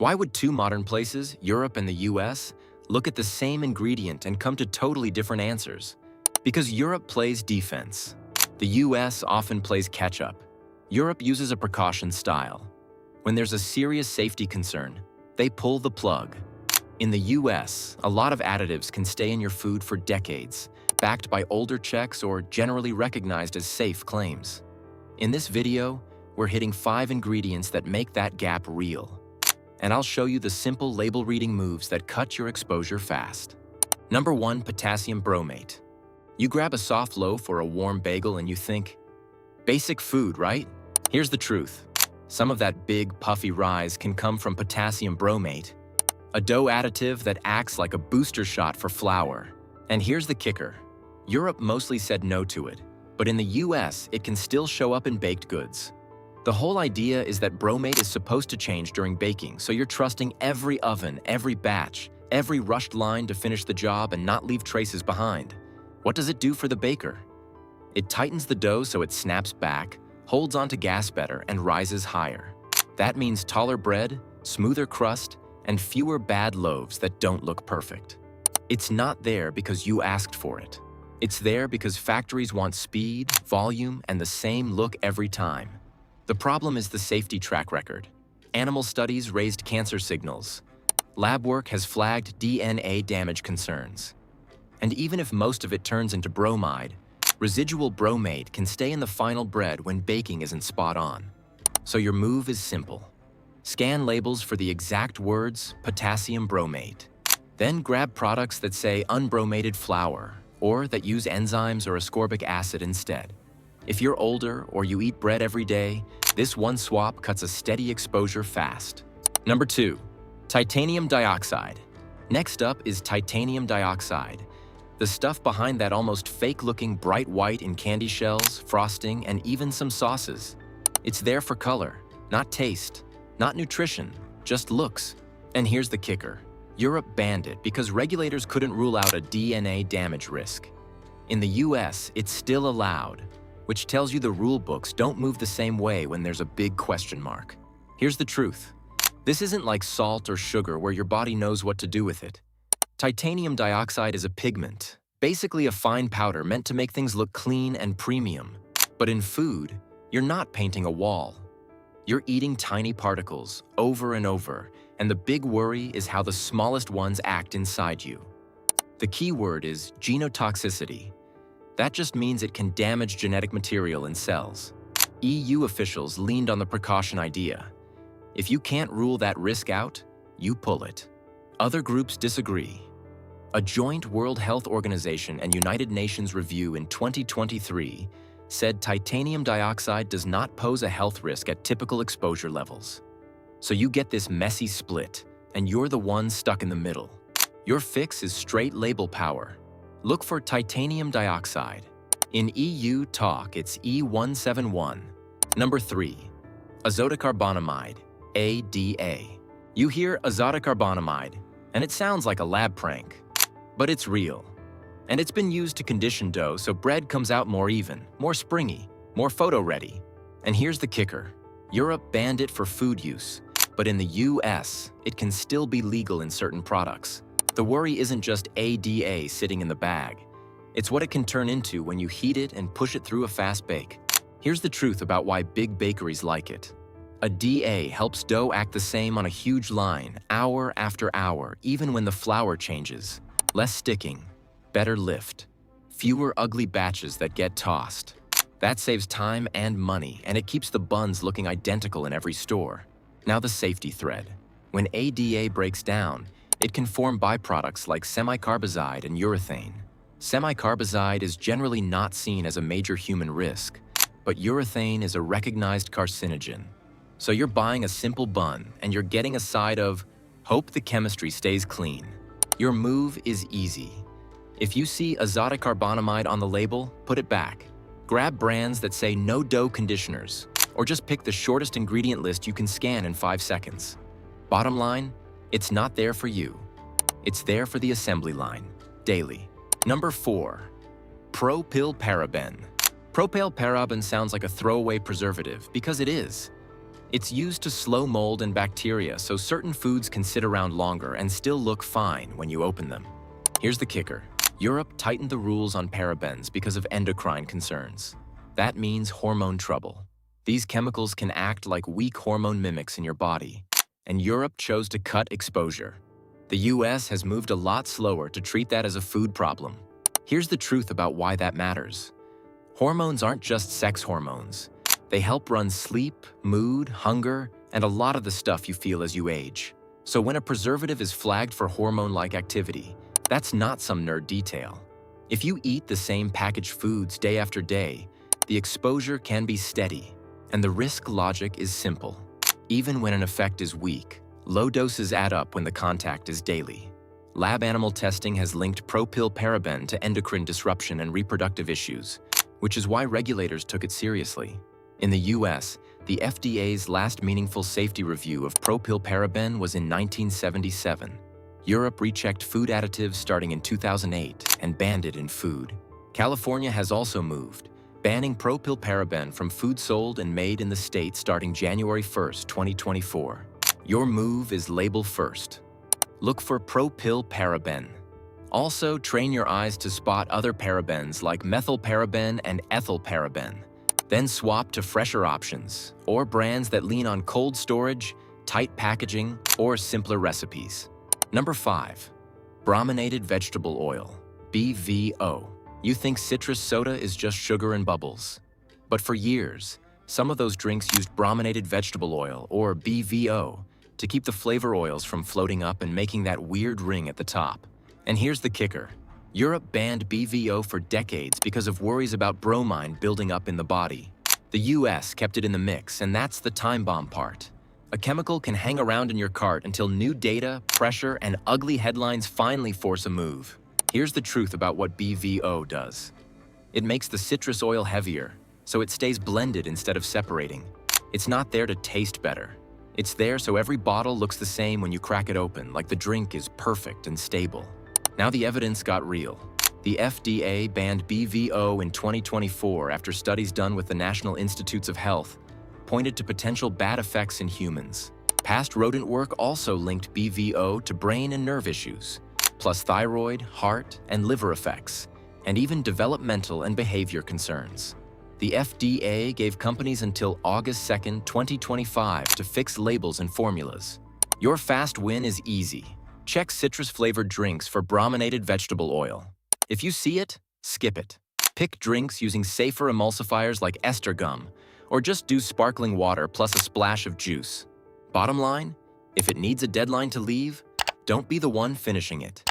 Why would two modern places, Europe and the US, look at the same ingredient and come to totally different answers? Because Europe plays defense. The US often plays catch-up. Europe uses a precaution style. When there's a serious safety concern, they pull the plug. In the US, a lot of additives can stay in your food for decades, backed by older checks or generally recognized as safe claims. In this video, we're hitting 5 ingredients that make that gap real. And I'll show you the simple label reading moves that cut your exposure fast. Number 1, potassium bromate. You grab a soft loaf or a warm bagel and you think, basic food, right? Here's the truth. Some of that big, puffy rise can come from potassium bromate, a dough additive that acts like a booster shot for flour. And here's the kicker. Europe mostly said no to it, but in the US, it can still show up in baked goods. The whole idea is that bromate is supposed to change during baking, so you're trusting every oven, every batch, every rushed line to finish the job and not leave traces behind. What does it do for the baker? It tightens the dough so it snaps back, holds onto gas better, and rises higher. That means taller bread, smoother crust, and fewer bad loaves that don't look perfect. It's not there because you asked for it. It's there because factories want speed, volume, and the same look every time. The problem is the safety track record. Animal studies raised cancer signals. Lab work has flagged DNA damage concerns. And even if most of it turns into bromide, residual bromate can stay in the final bread when baking isn't spot on. So your move is simple. Scan labels for the exact words potassium bromate. Then grab products that say unbromated flour, or that use enzymes or ascorbic acid instead. If you're older or you eat bread every day, this one swap cuts a steady exposure fast. Number 2, titanium dioxide. Next up is titanium dioxide, the stuff behind that almost fake-looking bright white in candy shells, frosting, and even some sauces. It's there for color, not taste, not nutrition, just looks. And here's the kicker. Europe banned it because regulators couldn't rule out a DNA damage risk. In the US, it's still allowed, which tells you the rule books don't move the same way when there's a big question mark. Here's the truth. This isn't like salt or sugar where your body knows what to do with it. Titanium dioxide is a pigment, basically a fine powder meant to make things look clean and premium. But in food, you're not painting a wall. You're eating tiny particles over and over, and the big worry is how the smallest ones act inside you. The key word is genotoxicity. That just means it can damage genetic material in cells. EU officials leaned on the precaution idea. If you can't rule that risk out, you pull it. Other groups disagree. A joint World Health Organization and United Nations review in 2023 said titanium dioxide does not pose a health risk at typical exposure levels. So you get this messy split, and you're the one stuck in the middle. Your fix is straight label power. Look for titanium dioxide. In EU talk, it's E171. Number 3, azotocarbonamide, ADA. You hear azotocarbonamide, and it sounds like a lab prank. But it's real. And it's been used to condition dough so bread comes out more even, more springy, more photo-ready. And here's the kicker. Europe banned it for food use, but in the US, it can still be legal in certain products. The worry isn't just ADA sitting in the bag. It's what it can turn into when you heat it and push it through a fast bake. Here's the truth about why big bakeries like it. A DA helps dough act the same on a huge line, hour after hour, even when the flour changes. Less sticking, better lift, fewer ugly batches that get tossed. That saves time and money, and it keeps the buns looking identical in every store. Now the safety thread. When ADA breaks down, it can form byproducts like semicarbazide and urethane. Semicarbazide is generally not seen as a major human risk, but urethane is a recognized carcinogen. So you're buying a simple bun, and you're getting a side of, hope the chemistry stays clean. Your move is easy. If you see azotocarbonamide on the label, put it back. Grab brands that say no dough conditioners, or just pick the shortest ingredient list you can scan in 5 seconds. Bottom line, it's not there for you. It's there for the assembly line, daily. Number 4, propylparaben. Propylparaben sounds like a throwaway preservative because it is. It's used to slow mold and bacteria, so certain foods can sit around longer and still look fine when you open them. Here's the kicker. Europe tightened the rules on parabens because of endocrine concerns. That means hormone trouble. These chemicals can act like weak hormone mimics in your body, and Europe chose to cut exposure. The US has moved a lot slower to treat that as a food problem. Here's the truth about why that matters. Hormones aren't just sex hormones. They help run sleep, mood, hunger, and a lot of the stuff you feel as you age. So when a preservative is flagged for hormone-like activity, that's not some nerd detail. If you eat the same packaged foods day after day, the exposure can be steady, and the risk logic is simple. Even when an effect is weak, low doses add up when the contact is daily. Lab animal testing has linked propylparaben to endocrine disruption and reproductive issues, which is why regulators took it seriously. In the US, the FDA's last meaningful safety review of propylparaben was in 1977. Europe rechecked food additives starting in 2008 and banned it in food. California has also moved, banning propylparaben from food sold and made in the state starting January 1st, 2024. Your move is label first. Look for propylparaben. Also, train your eyes to spot other parabens like methylparaben and ethylparaben. Then swap to fresher options, or brands that lean on cold storage, tight packaging, or simpler recipes. Number 5. Brominated vegetable oil, BVO. You think citrus soda is just sugar and bubbles. But for years, some of those drinks used brominated vegetable oil, or BVO, to keep the flavor oils from floating up and making that weird ring at the top. And here's the kicker. Europe banned BVO for decades because of worries about bromine building up in the body. The US kept it in the mix, and that's the time bomb part. A chemical can hang around in your cart until new data, pressure, and ugly headlines finally force a move. Here's the truth about what BVO does. It makes the citrus oil heavier, so it stays blended instead of separating. It's not there to taste better. It's there so every bottle looks the same when you crack it open, like the drink is perfect and stable. Now the evidence got real. The FDA banned BVO in 2024 after studies done with the National Institutes of Health pointed to potential bad effects in humans. Past rodent work also linked BVO to brain and nerve issues, plus thyroid, heart, and liver effects, and even developmental and behavior concerns. The FDA gave companies until August 2, 2025 to fix labels and formulas. Your fast win is easy. Check citrus-flavored drinks for brominated vegetable oil. If you see it, skip it. Pick drinks using safer emulsifiers like ester gum, or just do sparkling water plus a splash of juice. Bottom line, if it needs a deadline to leave, don't be the one finishing it.